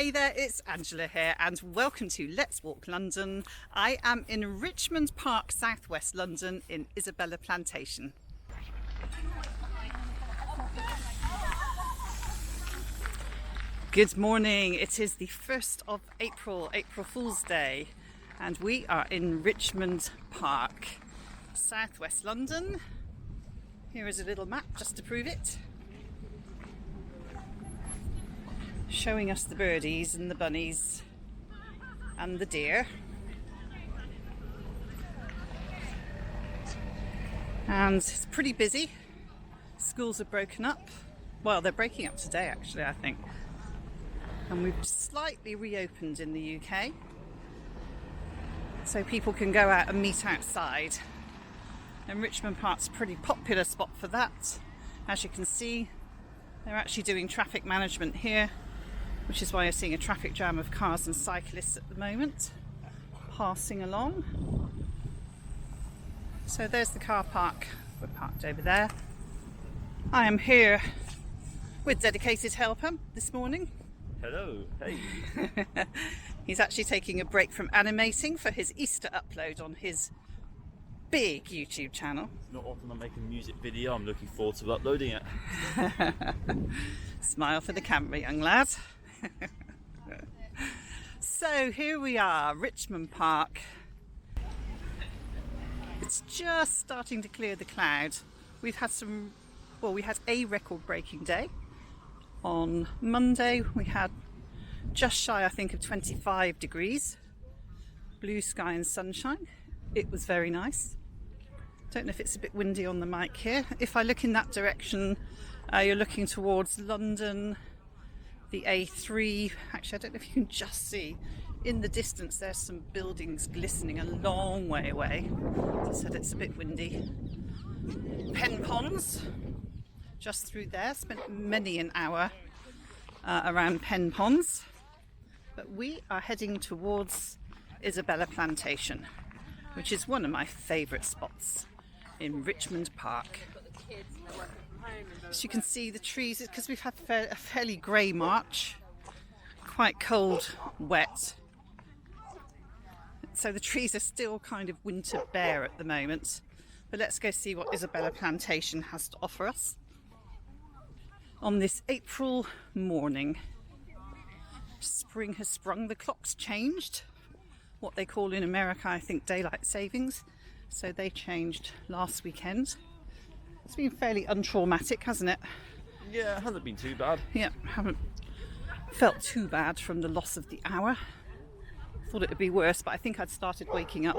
Hey there, it's Angela here and welcome to Let's Walk London. I am in Richmond Park, southwest London in Isabella Plantation. Good morning, it is the 1st of April, April Fool's Day, and we are in Richmond Park, southwest London. Here is a little map just to prove it, showing us the birdies and the bunnies and the deer. And it's pretty busy. Schools are broken up. Well, they're breaking up today actually, I think. And we've slightly reopened in the UK, so people can go out and meet outside. And Richmond Park's a pretty popular spot for that. As you can see, they're actually doing traffic management here, which is why you're seeing a traffic jam of cars and cyclists at the moment passing along. So there's the car park. We're parked over there. I am here with dedicated helper this morning. Hello, hey. He's actually taking a break from animating for his Easter upload on his big YouTube channel. It's not often I make a music video. I'm looking forward to uploading it. Smile for the camera, young lad. So here we are, Richmond Park. It's just starting to clear the cloud. We've had we had a record-breaking day. On Monday we had just shy, I think, of 25 degrees. Blue sky and sunshine. It was very nice. Don't know if it's a bit windy on the mic here. If I look in that direction, you're looking towards London, the A3. Actually, I don't know if you can just see. In the distance, there's some buildings glistening a long way away. As I said, it's a bit windy. Pen Ponds, just through there. Spent many an hour around Pen Ponds. But we are heading towards Isabella Plantation, which is one of my favourite spots in Richmond Park. As you can see, the trees, because we've had a fairly grey March, quite cold, wet, so the trees are still kind of winter bare at the moment. But let's go see what Isabella Plantation has to offer us on this April morning. Spring has sprung, the clock's changed, what they call in America, I think, daylight savings. So they changed last weekend. It's been fairly untraumatic, hasn't it? Yeah, it hasn't been too bad. Yeah, haven't felt too bad from the loss of the hour. Thought it would be worse, but I think I'd started waking up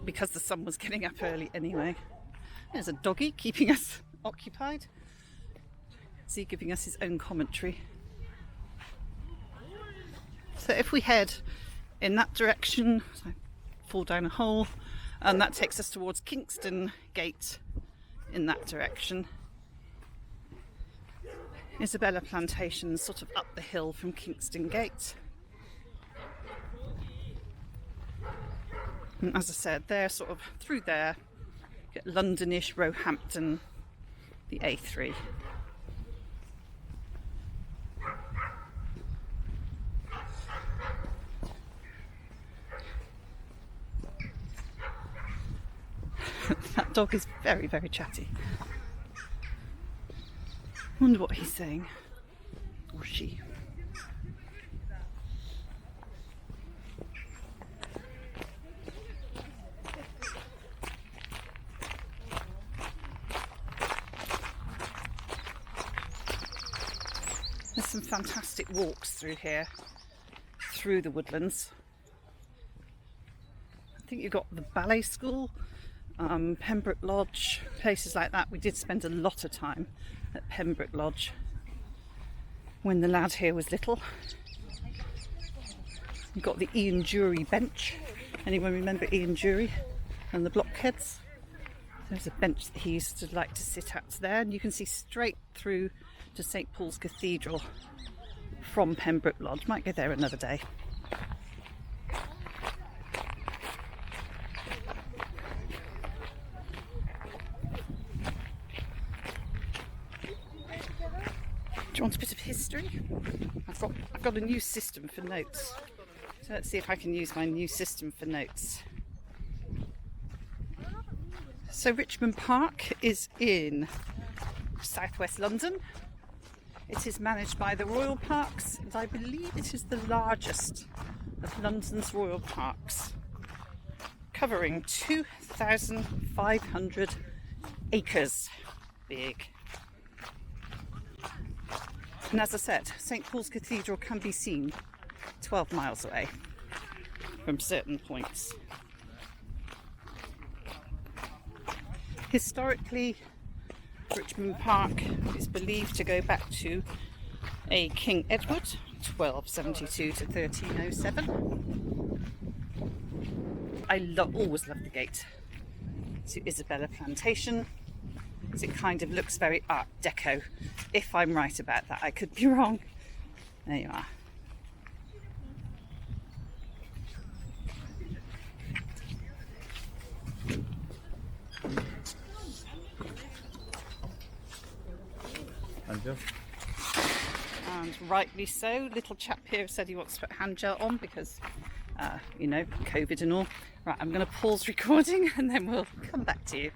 because the sun was getting up early anyway. There's a doggy keeping us occupied. Is he giving us his own commentary? So if we head in that direction, so fall down a hole, and that takes us towards Kingston Gate in that direction. Isabella Plantation, sort of up the hill from Kingston Gate. And as I said, they're sort of through there, get Londonish, Roehampton, the A3. That dog is very, very chatty. Wonder what he's saying, or she. There's some fantastic walks through here, through the woodlands. I think you've got the ballet school, Pembroke Lodge, places like that. We did spend a lot of time at Pembroke Lodge when the lad here was little. You've got the Ian Dury bench. Anyone remember Ian Dury and the blockheads? There's a bench that he used to like to sit at there, and you can see straight through to St Paul's Cathedral from Pembroke Lodge. Might go there another day. Do you you want a bit of history? I've got a new system for notes. So let's see if I can use my new system for notes. So Richmond Park is in southwest London. It is managed by the Royal Parks, and I believe it is the largest of London's royal parks, covering 2,500 acres. Big. And as I said, St Paul's Cathedral can be seen 12 miles away from certain points. Historically, Richmond Park is believed to go back to a King Edward, 1272 to 1307. I always love the gate to Isabella Plantation, because it kind of looks very Art Deco. If I'm right about that, I could be wrong. There you are. And rightly so. Little chap here said he wants to put hand gel on because, you know, COVID and all. Right, I'm going to pause recording and then we'll come back to you.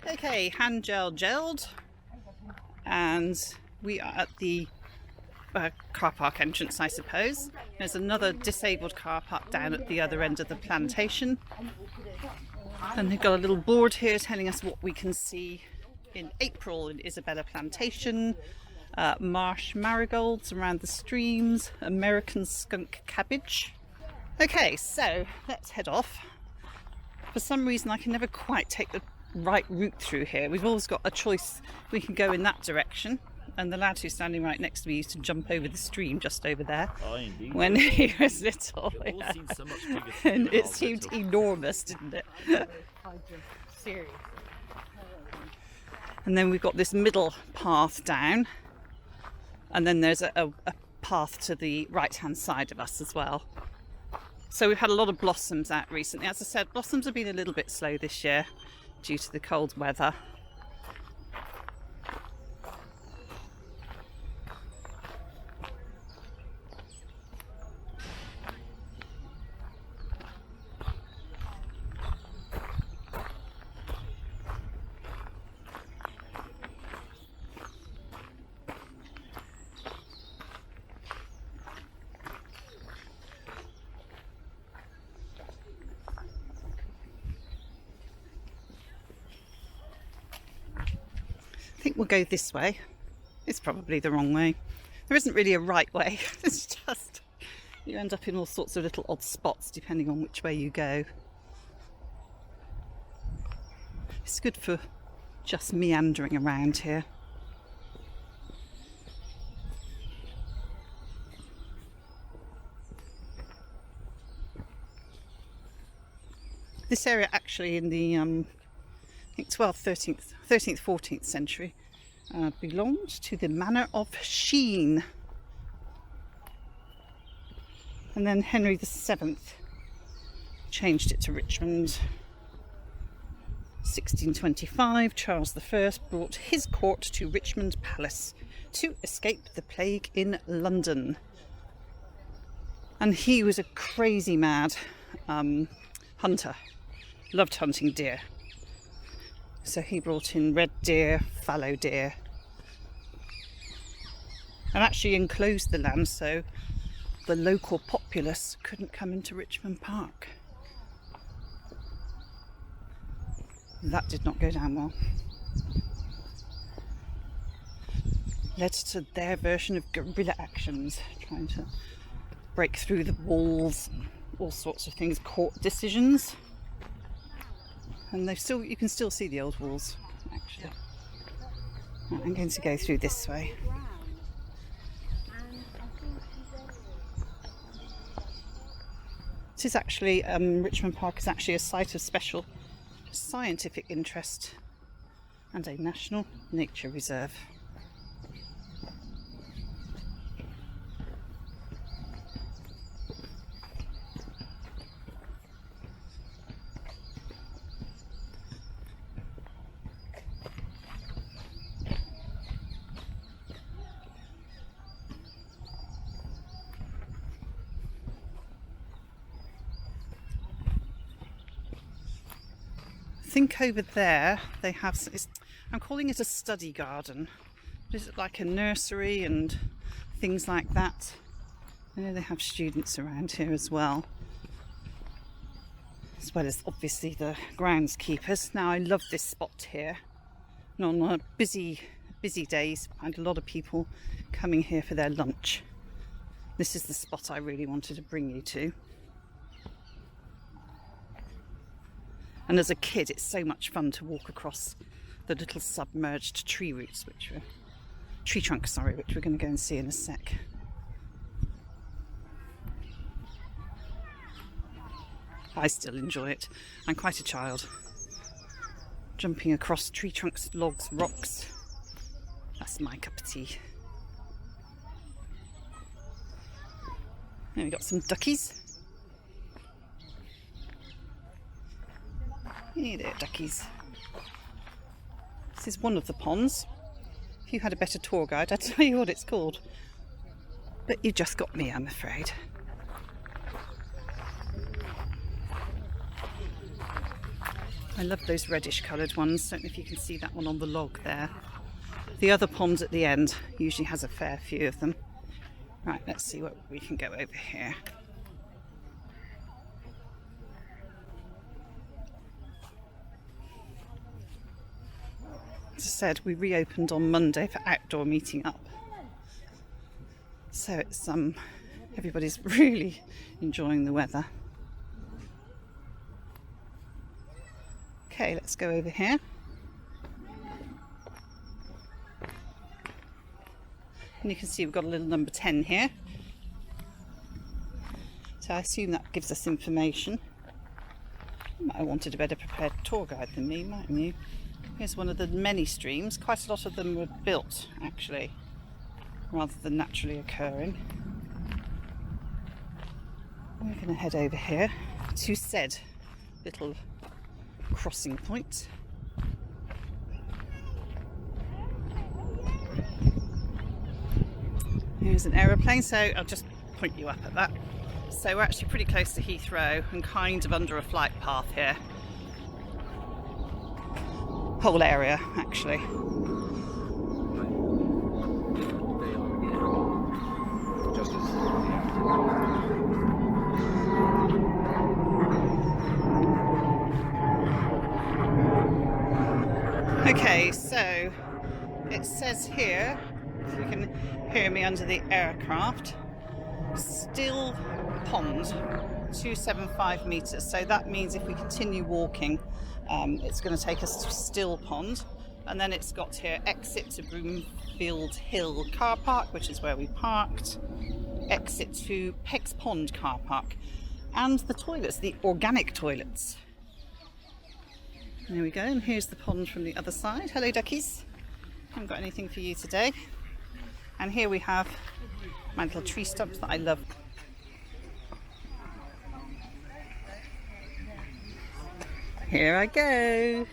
Okay, hand gel gelled, and we are at the car park entrance, I suppose. There's another disabled car park down at the other end of the plantation, and they've got a little board here telling us what we can see in April in Isabella Plantation. Marsh marigolds around the streams, American skunk cabbage. Okay, so let's head off. For some reason I can never quite take the right route through here. We've always got a choice. We can go in that direction, and the lad who's standing right next to me used to jump over the stream just over there when he was little. It all seems so much bigger And it seemed enormous, didn't it? Seriously. And then we've got this middle path down, and then there's a path to the right hand side of us as well. So we've had a lot of blossoms out recently. As I said, blossoms have been a little bit slow this year due to the cold weather. I think we'll go this way. It's probably the wrong way. There isn't really a right way. It's just you end up in all sorts of little odd spots depending on which way you go. It's good for just meandering around here. This area actually in the I think 12th, 13th, 14th century belonged to the Manor of Sheen. And then Henry VII changed it to Richmond. 1625, Charles I brought his court to Richmond Palace to escape the plague in London. And he was a crazy mad hunter, loved hunting deer. So he brought in red deer, fallow deer, and actually enclosed the land so the local populace couldn't come into Richmond Park. That did not go down well. Led to their version of guerrilla actions, trying to break through the walls, and all sorts of things, court decisions. And you can still see the old walls, actually. Right, I'm going to go through this way. This is actually, Richmond Park is actually a site of special scientific interest and a national nature reserve. think over there they have, I'm calling it a study garden. Is it like a nursery and things like that? I know they have students around here as well as obviously the groundskeepers. Now I love this spot here, and on busy days I find a lot of people coming here for their lunch. This is the spot I really wanted to bring you to. And as a kid, it's so much fun to walk across the little submerged tree trunks, which we're going to go and see in a sec. I still enjoy it. I'm quite a child. Jumping across tree trunks, logs, rocks. That's my cup of tea. And we've got some duckies. Hey there, duckies. This is one of the ponds. If you had a better tour guide, I'd tell you what it's called. But you just got me, I'm afraid. I love those reddish coloured ones. Don't know if you can see that one on the log there. The other pond at the end usually has a fair few of them. Right, let's see what we can go over here. As I said, we reopened on Monday for outdoor meeting up. So it's everybody's really enjoying the weather. Okay, let's go over here. And you can see we've got a little number 10 here. So I assume that gives us information. You might have wanted a better prepared tour guide than me, mightn't you? Here's one of the many streams. Quite a lot of them were built, actually, rather than naturally occurring. We're going to head over here to said little crossing point. Here's an aeroplane, so I'll just point you up at that. So we're actually pretty close to Heathrow and kind of under a flight path here. Whole area, actually. Okay, so it says here, if you can hear me under the aircraft, Still Pond, 275 metres. So that means if we continue walking, it's going to take us to Still Pond. And then it's got here exit to Broomfield Hill car park, which is where we parked. Exit to Pegs Pond car park. And the toilets, the organic toilets. There we go, and here's the pond from the other side. Hello duckies. Haven't got anything for you today. And here we have my little tree stumps that I love. Here I go.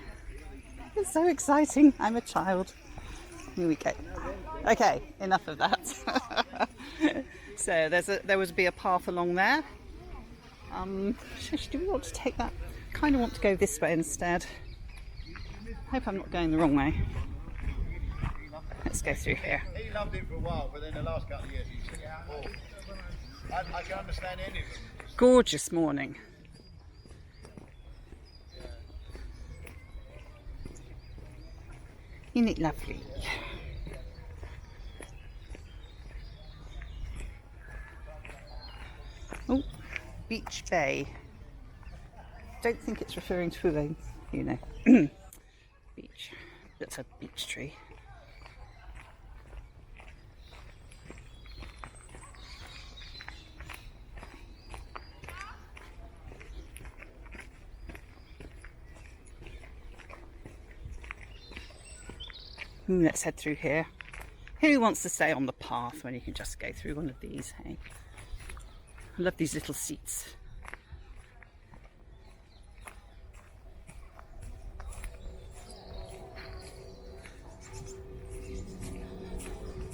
It's so exciting. I'm a child. Here we go. Okay, enough of that. So there would be a path along there. Do we want to take that? Kind of want to go this way instead. Hope I'm not going the wrong way. Let's go through here. He loved it for a while, but then the last couple of years he's took it out more. I can understand any of them. Gorgeous morning. Isn't it lovely? Oh, Beach Bay. Don't think it's referring to a, beach. That's a beech tree. Let's head through here. Who wants to stay on the path when you can just go through one of these, hey? I love these little seats.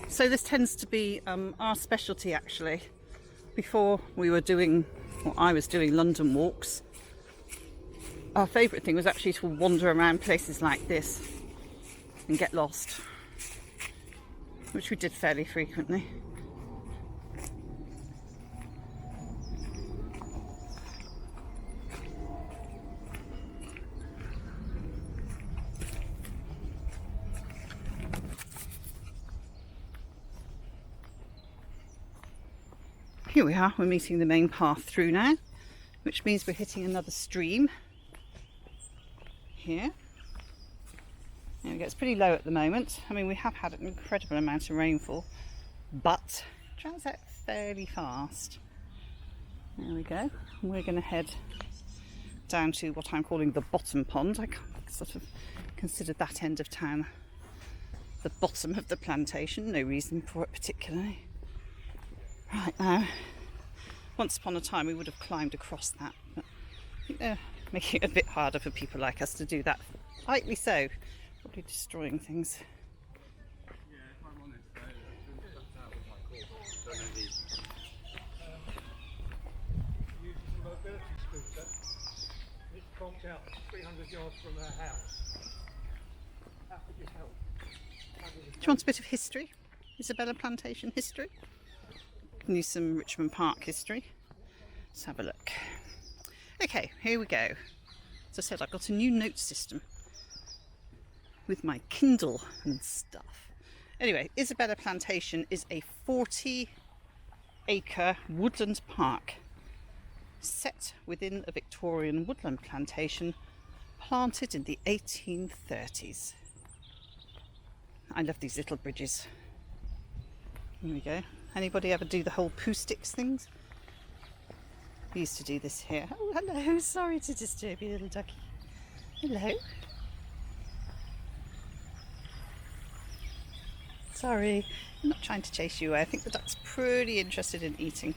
So this tends to be our specialty actually. Before we were doing, or I was doing London walks, our favourite thing was actually to wander around places like this and get lost, which we did fairly frequently. Here we are, we're meeting the main path through now, which means we're hitting another stream here. There we go, it's pretty low at the moment. I mean, we have had an incredible amount of rainfall, but it dries out fairly fast. There we go. We're going to head down to what I'm calling the bottom pond. I sort of considered that end of town the bottom of the plantation, no reason for it particularly. Right now, once upon a time we would have climbed across that, but I think they're making it a bit harder for people like us to do that. Rightly so, probably destroying things. Yeah, if I'm honest, out with my course. Don't know these. Using a mobility scooter, it's conked out 300 yards from our house. How could you help? Do you want a bit of history? Isabella Plantation history? Knew some Richmond Park history. Let's have a look. Okay, here we go. As I said, I've got a new note system with my Kindle and stuff. Anyway, Isabella Plantation is a 40-acre woodland park set within a Victorian woodland plantation planted in the 1830s. I love these little bridges. Here we go. Anybody ever do the whole poo sticks things? We used to do this here. Oh, hello. Sorry to disturb you, little ducky. Hello. Sorry. I'm not trying to chase you away. I think the duck's pretty interested in eating.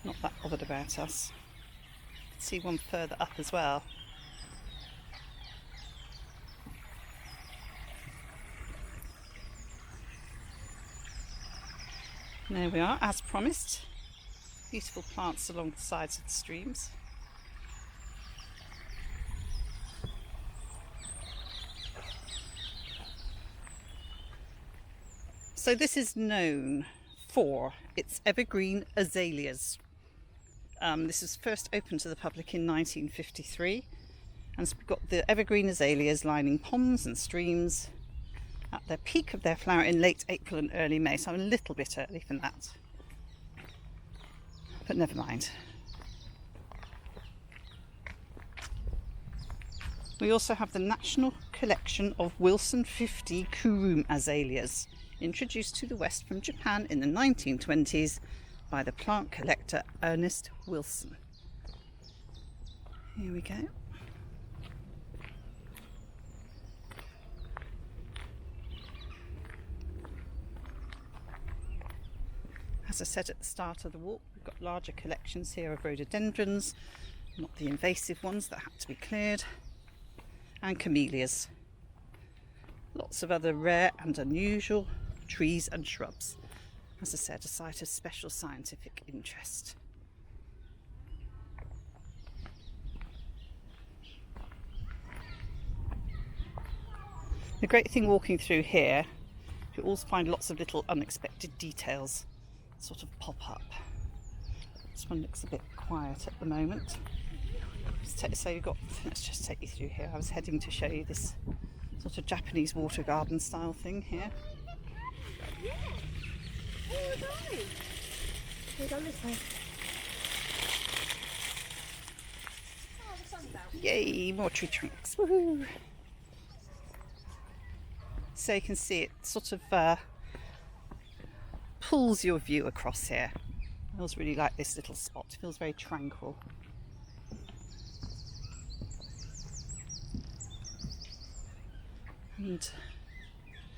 Not that bothered about us. I can see one further up as well. There we are, as promised. Beautiful plants along the sides of the streams. So this is known for its evergreen azaleas. This was first opened to the public in 1953, and it's got the evergreen azaleas lining ponds and streams at the peak of their flower in late April and early May, so I'm a little bit early for that, but never mind. We also have the National Collection of Wilson 50 Kurum azaleas, introduced to the West from Japan in the 1920s by the plant collector Ernest Wilson. Here we go. As I said at the start of the walk, we've got larger collections here of rhododendrons, not the invasive ones that had to be cleared, and camellias. Lots of other rare and unusual trees and shrubs. As I said, a site of special scientific interest. The great thing walking through here, you also find lots of little unexpected details sort of pop up. This one looks a bit quiet at the moment. So you've got, let's just take you through here. I was heading to show you this sort of Japanese water garden style thing here. Yeah. Where was I? We've gone this way. Oh, the sun's out. Yay, more tree trunks. Woohoo! So you can see it sort of pulls your view across here. I always really like this little spot. It feels very tranquil. And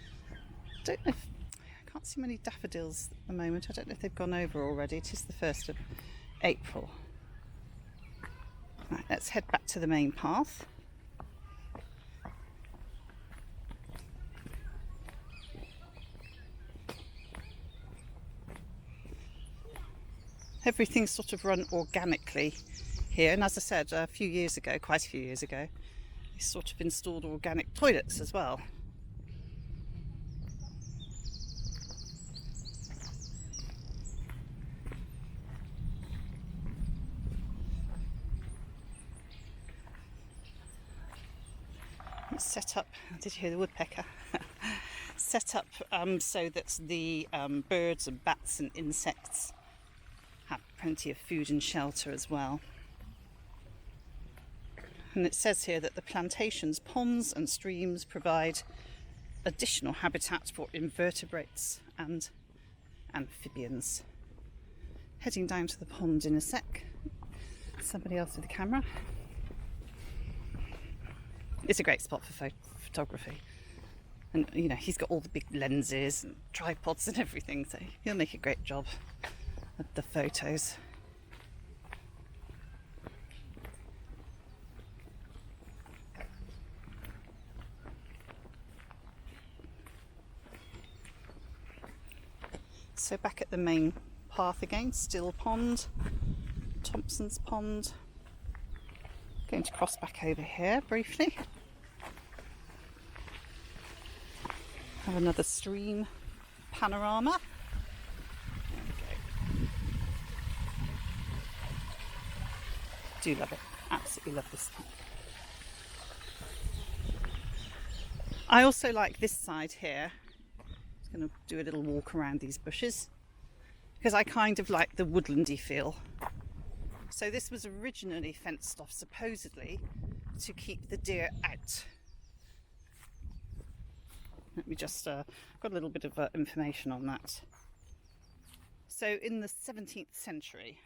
I don't know if, I can't see many daffodils at the moment. I don't know if they've gone over already. It is the 1st of April. Right, let's head back to the main path. Everything's sort of run organically here, and as I said, a few years ago, quite a few years ago, they sort of installed organic toilets as well. It's set up, did you hear the woodpecker? Set up so that the birds and bats and insects have plenty of food and shelter as well. And it says here that the plantation's ponds and streams provide additional habitat for invertebrates and amphibians. Heading down to the pond in a sec. Somebody else with the camera. It's a great spot for photography. And you know, he's got all the big lenses and tripods and everything, so he'll make a great job of the photos. So back at the main path again, Still Pond, Thomson's Pond. Going to cross back over here briefly. Have another stream panorama. There we go. Do love it. Absolutely love this spot. I also like this side here. I'm going to do a little walk around these bushes because I kind of like the woodlandy feel. So this was originally fenced off supposedly to keep the deer out. Let me just got a little bit of information on that. So in the 17th century,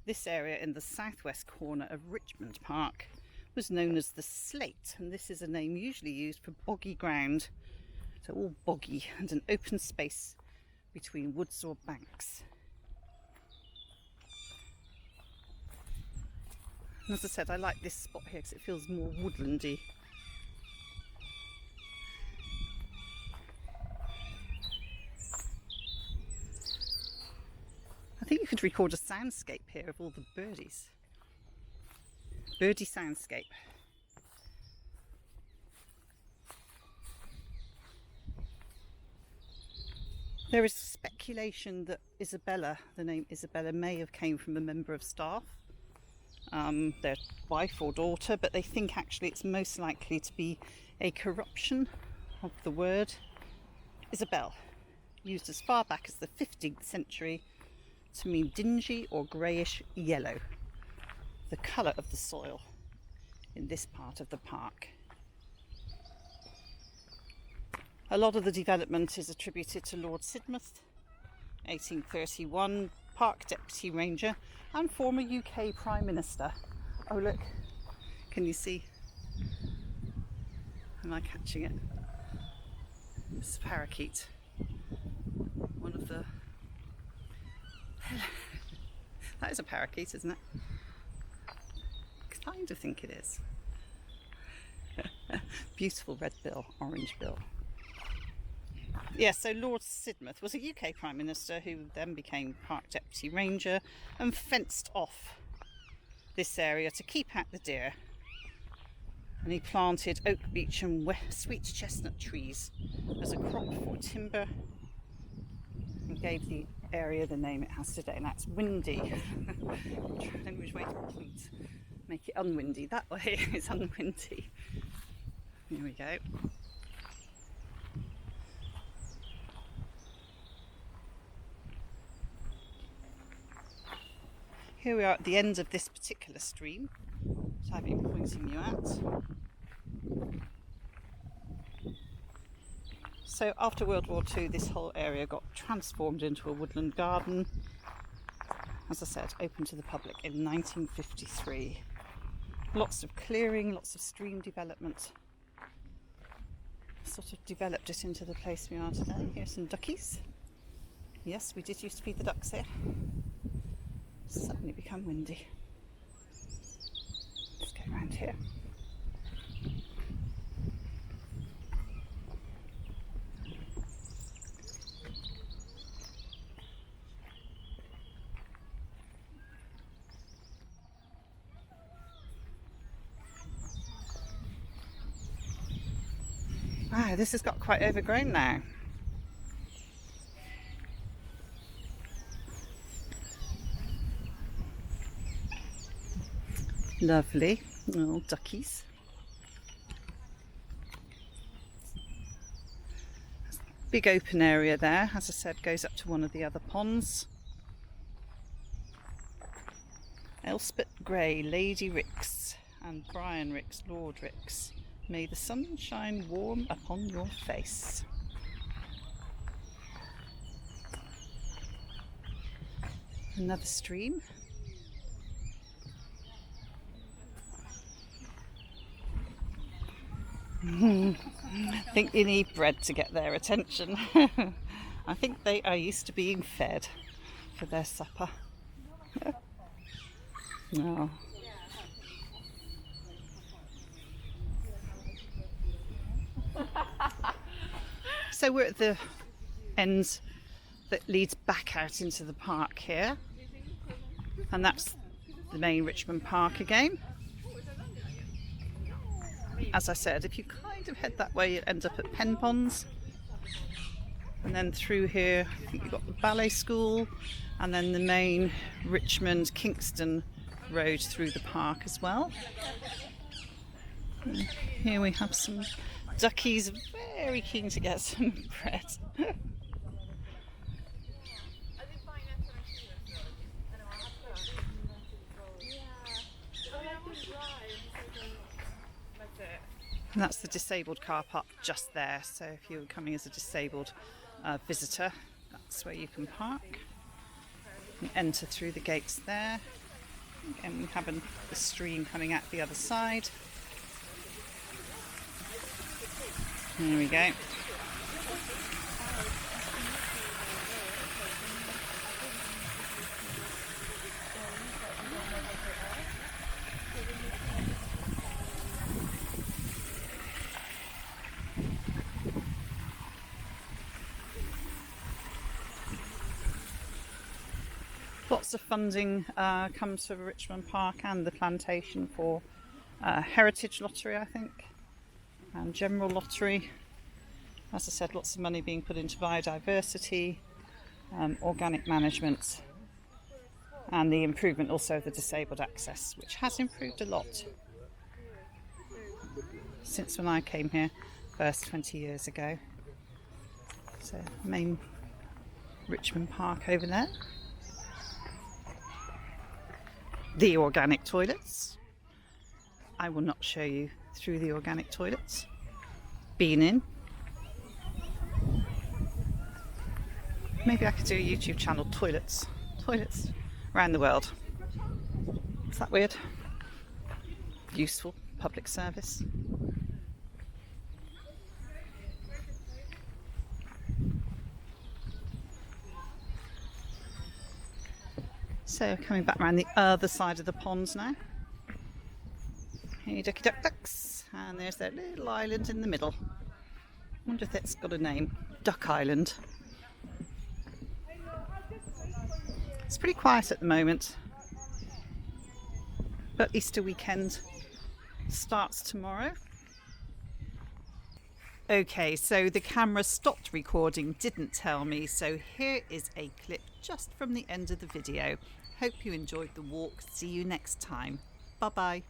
this area in the southwest corner of Richmond Park was known as the Slate, and this is a name usually used for boggy ground, so all boggy and an open space between woods or banks. And as I said, I like this spot here because it feels more woodlandy. I think you could record a soundscape here of all the birdies. Birdie soundscape. There is speculation that Isabella, the name Isabella, may have came from a member of staff, their wife or daughter, but they think actually it's most likely to be a corruption of the word Isabel, used as far back as the 15th century to mean dingy or greyish yellow, the colour of the soil in this part of the park. A lot of the development is attributed to Lord Sidmouth, 1831, Park Deputy Ranger and former UK Prime Minister. Oh look, can you see? Am I catching it? This parakeet. One of the... That is a parakeet, isn't it? I kind of think it is. Beautiful red bill, orange bill. Yes, so Lord Sidmouth was a UK Prime Minister who then became Park Deputy Ranger and fenced off this area to keep out the deer. And he planted oak, beech and sweet chestnut trees as a crop for timber and gave the area the name it has today, and that's windy. I'm trying to think which way to point. Make it unwindy. That way it's unwindy. Here we go. Here we are at the end of this particular stream, which I've been pointing you at. So after World War II, this whole area got transformed into a woodland garden, as I said, open to the public in 1953. Lots of clearing, lots of stream development. Sort of developed it into the place we are today. Here's some duckies. Yes, we did used to feed the ducks here. It's suddenly become windy. Let's go around here. Wow, this has got quite overgrown now. Lovely little duckies. Big open area there, as I said, goes up to one of the other ponds. Elspeth Gray, Lady Rix, and Brian Rix, Lord Rix. May the sun shine warm upon your face. Another stream. I think you need bread to get their attention. I think they are used to being fed for their supper. Oh. So we're at the end that leads back out into the park here, and that's the main Richmond Park again. As I said, if you kind of head that way, you end up at Pen Ponds, and then through here I think you've got the ballet school, and then the main Richmond Kingston road through the park as well. And here we have some duckies, very keen to get some bread. And that's the disabled car park just there, so if you're coming as a disabled visitor, that's where you can park and enter through the gates there. Again, we have the stream coming out the other side. There we go. Lots of funding comes for Richmond Park and the plantation for Heritage Lottery, I think, and General Lottery. As I said, lots of money being put into biodiversity, organic management, and the improvement also of the disabled access, which has improved a lot since when I came here first 20 years ago. So, main Richmond Park over there. The organic toilets. I will not show you through the organic toilets. Been in. Maybe I could do a YouTube channel, toilets around the world. Is that weird? Useful public service. So coming back around the other side of the ponds now. Hey ducky duck ducks, and there's that little island in the middle. Wonder if it's got a name. Duck Island. It's pretty quiet at the moment, but Easter weekend starts tomorrow. Okay, so the camera stopped recording, didn't tell me, so here is a clip just from the end of the video. Hope you enjoyed the walk. See you next time. Bye bye.